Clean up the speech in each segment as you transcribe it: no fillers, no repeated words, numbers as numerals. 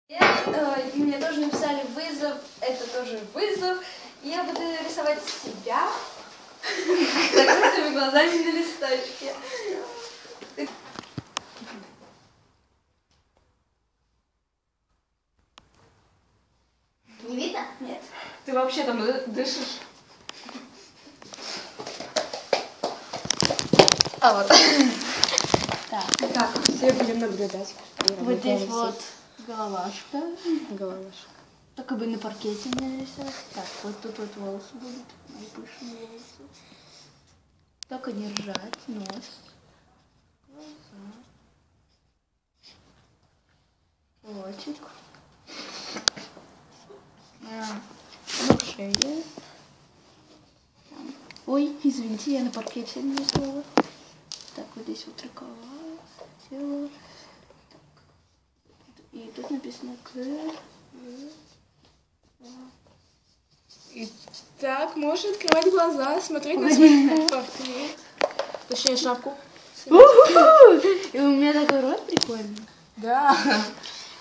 И мне тоже написали вызов, это тоже вызов. И я буду рисовать себя с закрытыми глазами на листочке. Не видно? Нет. Ты вообще там дышишь? А вот. Так, как? Все будем наблюдать. Вот здесь вот головашка. Головашка. Так как бы на паркете нарисовать. Так, вот тут вот волосы будут. Мои пышные волосы. Только не ржать. Нос. Глаза. Лотик. Ну, шея. Ой, извините, я на паркете нарисовала. Так, вот здесь вот рукава, тело. Так. И тут написано К. И так, можешь открывать глаза, смотреть на свой портрет. Точнее, шапку. И у меня такой рот прикольный. Да.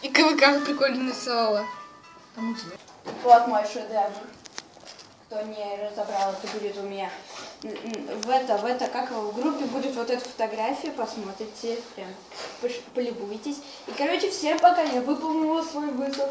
И как прикольно нарисовала. Вот мой шедевр. Кто не разобрал, это будет у меня. В группе будет вот эта фотография, посмотрите, прям полюбуйтесь. И, короче, всем пока, я выполнила свой вызов.